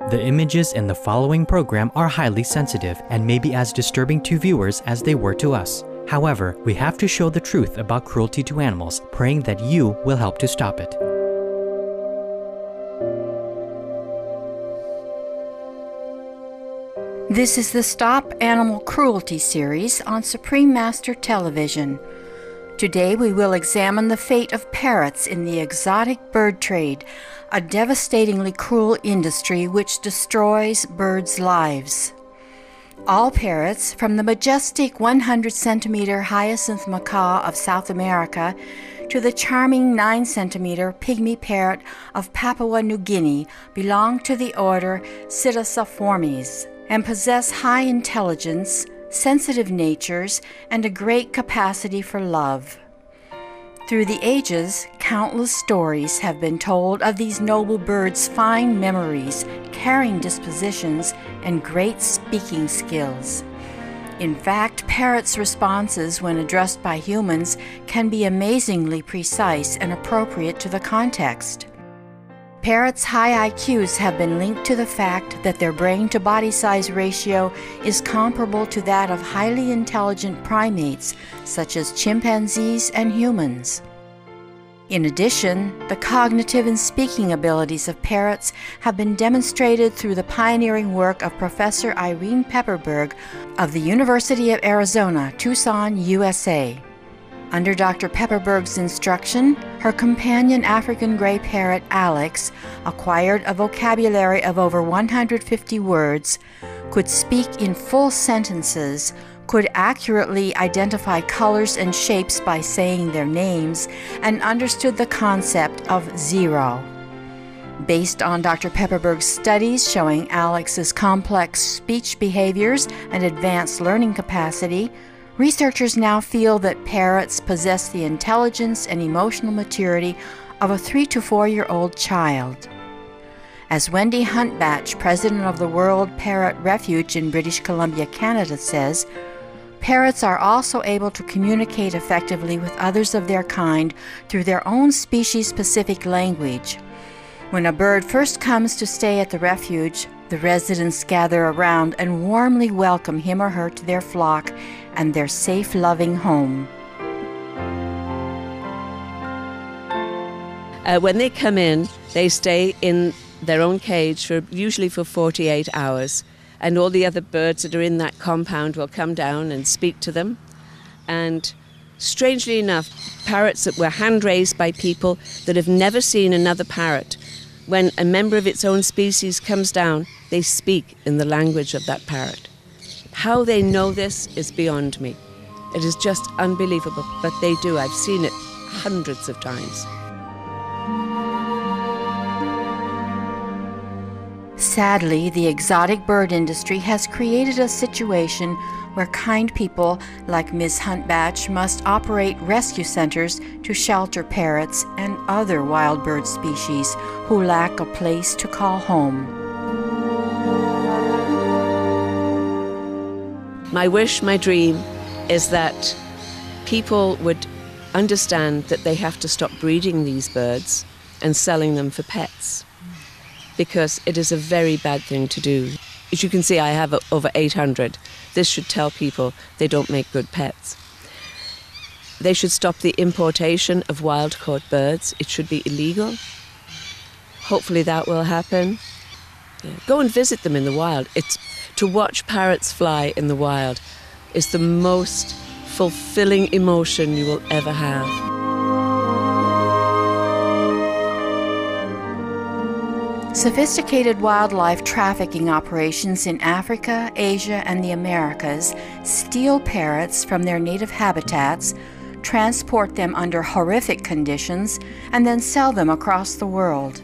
The images in the following program are highly sensitive and may be as disturbing to viewers as they were to us. However, we have to show the truth about cruelty to animals, praying that you will help to stop it. This is the Stop Animal Cruelty series on Supreme Master Television. Today we will examine the fate of parrots in the exotic bird trade, a devastatingly cruel industry which destroys birds' lives. All parrots, from the majestic 100-centimeter hyacinth macaw of South America to the charming 9-centimeter pygmy parrot of Papua New Guinea, belong to the order Psittaciformes and possess high intelligence, sensitive natures, and a great capacity for love. Through the ages, countless stories have been told of these noble birds' fine memories, caring dispositions, and great speaking skills. In fact, parrots' responses when addressed by humans can be amazingly precise and appropriate to the context. Parrots' high IQs have been linked to the fact that their brain-to-body size ratio is comparable to that of highly intelligent primates, such as chimpanzees and humans. In addition, the cognitive and speaking abilities of parrots have been demonstrated through the pioneering work of Professor Irene Pepperberg of the University of Arizona, Tucson, USA. Under Dr. Pepperberg's instruction, her companion African gray parrot, Alex, acquired a vocabulary of over 150 words, could speak in full sentences, could accurately identify colors and shapes by saying their names, and understood the concept of zero. Based on Dr. Pepperberg's studies showing Alex's complex speech behaviors and advanced learning capacity, researchers now feel that parrots possess the intelligence and emotional maturity of a 3 to 4-year-old child. As Wendy Huntbatch, president of the World Parrot Refuge in British Columbia, Canada, says, parrots are also able to communicate effectively with others of their kind through their own species-specific language. When a bird first comes to stay at the refuge, the residents gather around and warmly welcome him or her to their flock and their safe, loving home. When they come in, they stay in their own cage usually for 48 hours, and all the other birds that are in that compound will come down and speak to them. And strangely enough, parrots that were hand-raised by people that have never seen another parrot, when a member of its own species comes down, they speak in the language of that parrot. How they know this is beyond me. It is just unbelievable, but they do. I've seen it hundreds of times. Sadly, the exotic bird industry has created a situation where kind people like Ms. Huntbatch must operate rescue centers to shelter parrots and other wild bird species who lack a place to call home. My wish, my dream, is that people would understand that they have to stop breeding these birds and selling them for pets, because it is a very bad thing to do. As you can see, I have over 800. This should tell people they don't make good pets. They should stop the importation of wild-caught birds. It should be illegal. Hopefully that will happen. Go and visit them in the wild. To watch parrots fly in the wild is the most fulfilling emotion you will ever have. Sophisticated wildlife trafficking operations in Africa, Asia, and the Americas steal parrots from their native habitats, transport them under horrific conditions, and then sell them across the world.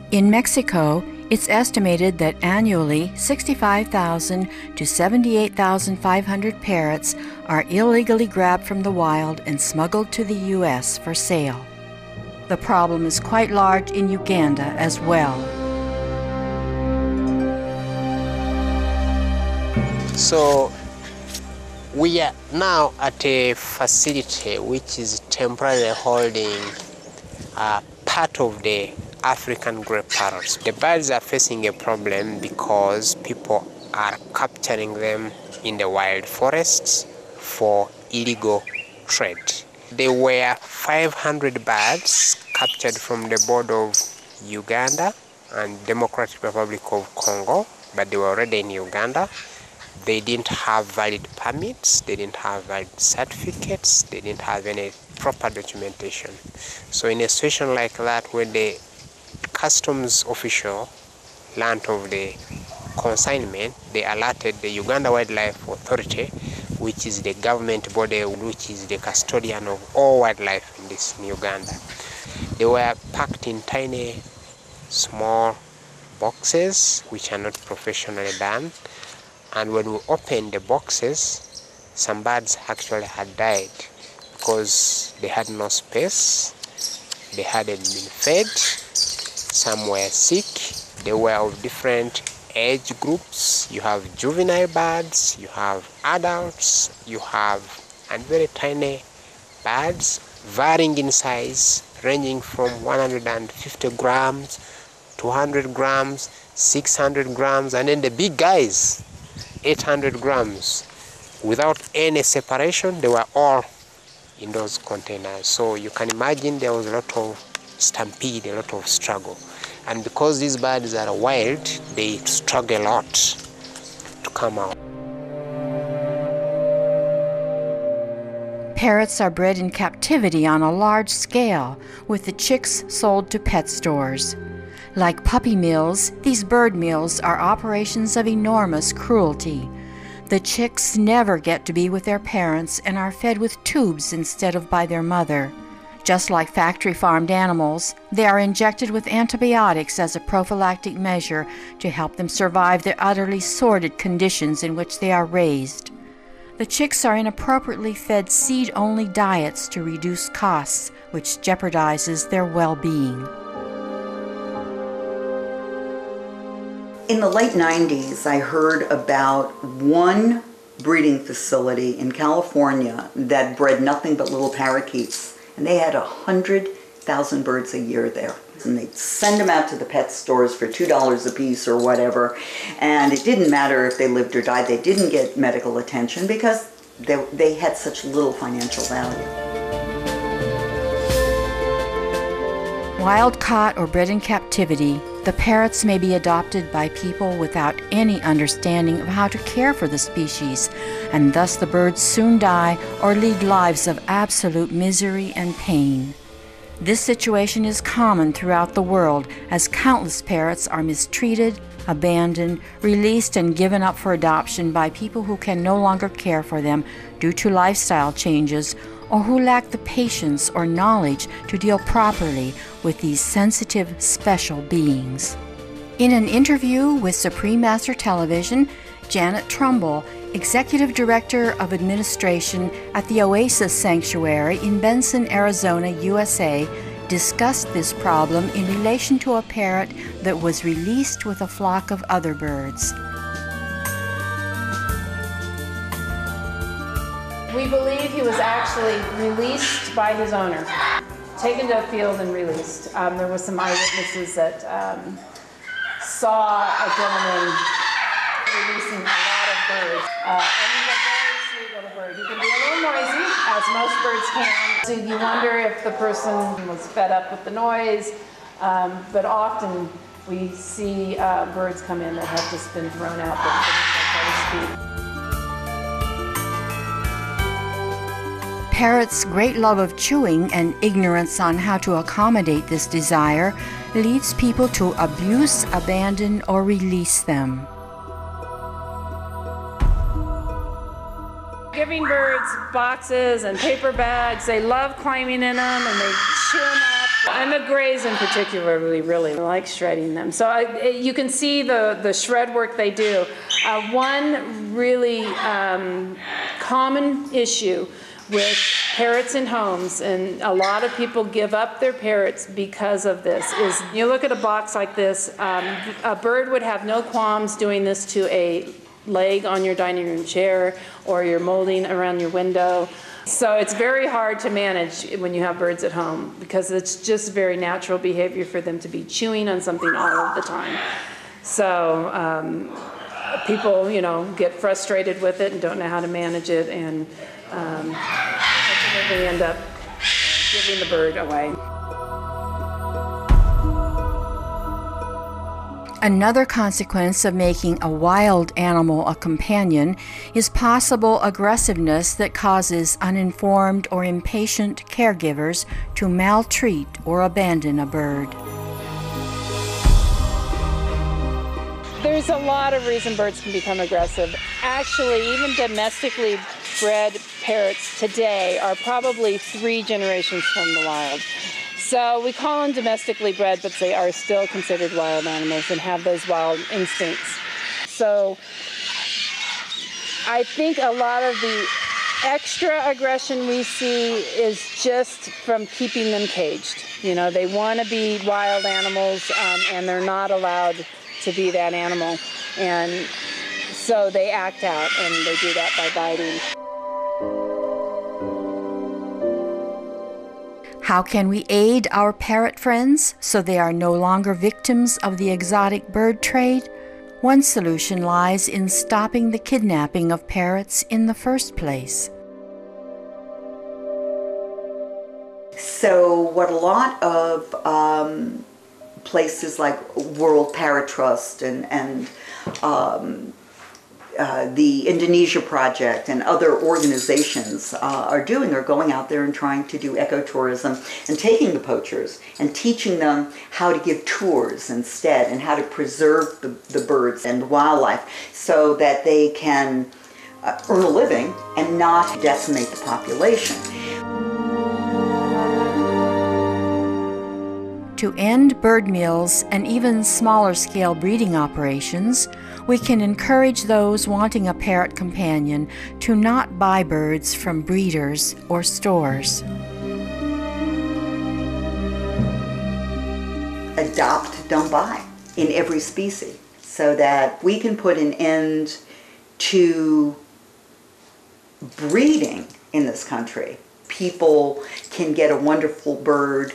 In Mexico, it's estimated that annually 65,000 to 78,500 parrots are illegally grabbed from the wild and smuggled to the U.S. for sale. The problem is quite large in Uganda as well. So we are now at a facility which is temporarily holding part of the African grey parrots. The birds are facing a problem because people are capturing them in the wild forests for illegal trade. There were 500 birds captured from the border of Uganda and Democratic Republic of Congo, but they were already in Uganda. They didn't have valid permits, they didn't have valid certificates, they didn't have any proper documentation. So in a situation like that, where the customs official learned of the consignment, they alerted the Uganda Wildlife Authority, which is the government body which is the custodian of all wildlife in Uganda. They were packed in tiny, small boxes, which are not professionally done. And when we opened the boxes, some birds actually had died because they had no space, they hadn't been fed, some were sick, they were of different age groups. You have juvenile birds, you have adults, you have and very tiny birds varying in size, ranging from 150 grams, 200 grams, 600 grams, and then the big guys, 800 grams. Without any separation, they were all in those containers. So you can imagine there was a lot of stampede, a lot of struggle. And because these birds are wild, they struggle a lot to come out. Parrots are bred in captivity on a large scale, with the chicks sold to pet stores. Like puppy mills, these bird mills are operations of enormous cruelty. The chicks never get to be with their parents and are fed with tubes instead of by their mother. Just like factory-farmed animals, they are injected with antibiotics as a prophylactic measure to help them survive the utterly sordid conditions in which they are raised. The chicks are inappropriately fed seed-only diets to reduce costs, which jeopardizes their well-being. In the late 90s, I heard about one breeding facility in California that bred nothing but little parakeets, and they had 100,000 birds a year there. And they'd send them out to the pet stores for $2 a piece or whatever, and it didn't matter if they lived or died. They didn't get medical attention because they had such little financial value. Wild caught or bred in captivity, the parrots may be adopted by people without any understanding of how to care for the species, and thus the birds soon die or lead lives of absolute misery and pain. This situation is common throughout the world, as countless parrots are mistreated, abandoned, released, and given up for adoption by people who can no longer care for them due to lifestyle changes, or who lack the patience or knowledge to deal properly with these sensitive, special beings. In an interview with Supreme Master Television, Janet Trumbull, Executive Director of Administration at the Oasis Sanctuary in Benson, Arizona, USA, discussed this problem in relation to a parrot that was released with a flock of other birds. We believe he was actually released by his owner, taken to a field and released. There were some eyewitnesses that saw a gentleman releasing a lot of birds. And he's a very sweet little bird. He can be a little noisy, as most birds can. So you wonder if the person was fed up with the noise, but often we see birds come in that have just been thrown out, so to speak. Parrots' great love of chewing and ignorance on how to accommodate this desire leads people to abuse, abandon, or release them. Giving birds boxes and paper bags, they love climbing in them and they chew them up. And the grays in particular really like shredding them. So you can see the shred work they do. One really common issue with parrots in homes, and a lot of people give up their parrots because of this, is you look at a box like this, a bird would have no qualms doing this to a leg on your dining room chair or your molding around your window. So it's very hard to manage when you have birds at home because it's just very natural behavior for them to be chewing on something all of the time. So people, get frustrated with it and don't know how to manage it, and ultimately end up giving the bird away. Another consequence of making a wild animal a companion is possible aggressiveness that causes uninformed or impatient caregivers to maltreat or abandon a bird. There's a lot of reasons birds can become aggressive. Actually, even domestically bred parrots today are probably 3 generations from the wild. So we call them domestically bred, but they are still considered wild animals and have those wild instincts. So I think a lot of the extra aggression we see is just from keeping them caged. They want to be wild animals, and they're not allowed to be that animal. And so they act out, and they do that by biting. How can we aid our parrot friends so they are no longer victims of the exotic bird trade? One solution lies in stopping the kidnapping of parrots in the first place. So what a lot of places like World Parrot Trust and the Indonesia Project and other organizations are doing are going out there and trying to do ecotourism and taking the poachers and teaching them how to give tours instead and how to preserve the birds and wildlife so that they can earn a living and not decimate the population. To end bird mills and even smaller scale breeding operations, we can encourage those wanting a parrot companion to not buy birds from breeders or stores. Adopt, don't buy in every species so that we can put an end to breeding in this country. People can get a wonderful bird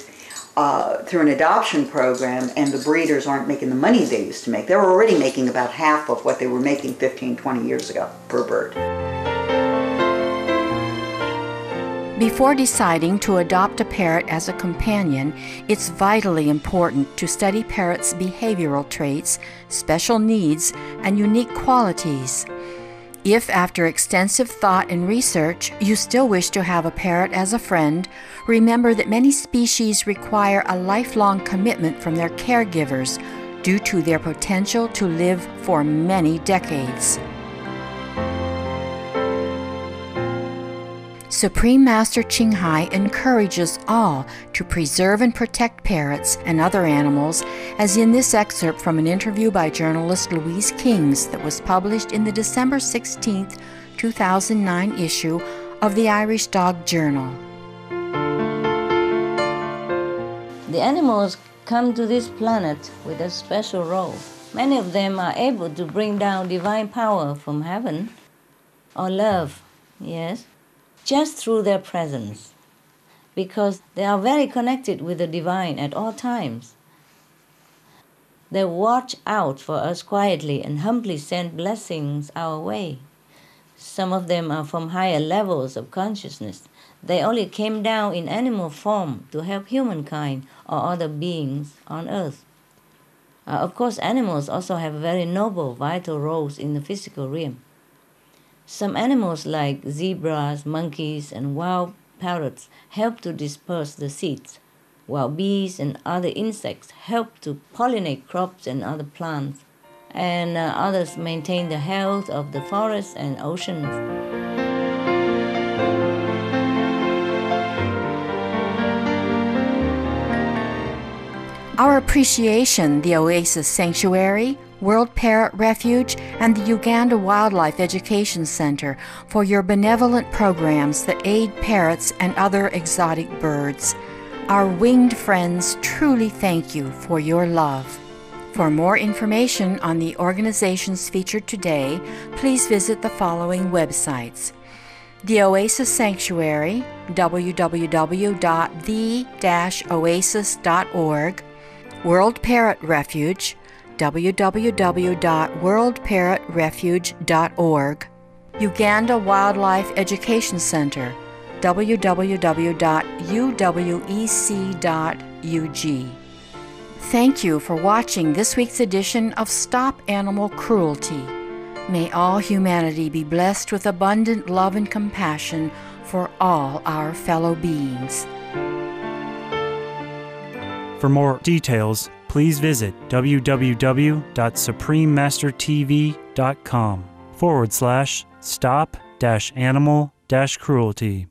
through an adoption program, and the breeders aren't making the money they used to make. They're already making about half of what they were making 15, 20 years ago per bird. Before deciding to adopt a parrot as a companion, it's vitally important to study parrots' behavioral traits, special needs, and unique qualities. If, after extensive thought and research, you still wish to have a parrot as a friend, remember that many species require a lifelong commitment from their caregivers due to their potential to live for many decades. Supreme Master Ching Hai encourages all to preserve and protect parrots and other animals, as in this excerpt from an interview by journalist Louise Kings that was published in the December 16, 2009 issue of the Irish Dog Journal. The animals come to this planet with a special role. Many of them are able to bring down divine power from heaven, or love, yes, just through their presence, because they are very connected with the divine at all times. They watch out for us quietly and humbly send blessings our way. Some of them are from higher levels of consciousness. They only came down in animal form to help humankind or other beings on earth. Of course, animals also have very noble, vital roles in the physical realm. Some animals like zebras, monkeys, and wild parrots help to disperse the seeds, while bees and other insects help to pollinate crops and other plants, and others maintain the health of the forests and oceans. Our appreciation, the Oasis Sanctuary, World Parrot Refuge, and the Uganda Wildlife Education Center for your benevolent programs that aid parrots and other exotic birds. Our winged friends truly thank you for your love. For more information on the organizations featured today, please visit the following websites: The Oasis Sanctuary, www.the-oasis.org, World Parrot Refuge, www.worldparrotrefuge.org, Uganda Wildlife Education Center, www.uwec.ug. Thank you for watching this week's edition of Stop Animal Cruelty. May all humanity be blessed with abundant love and compassion for all our fellow beings. For more details, please visit www.suprememastertv.com/stop-animal-cruelty.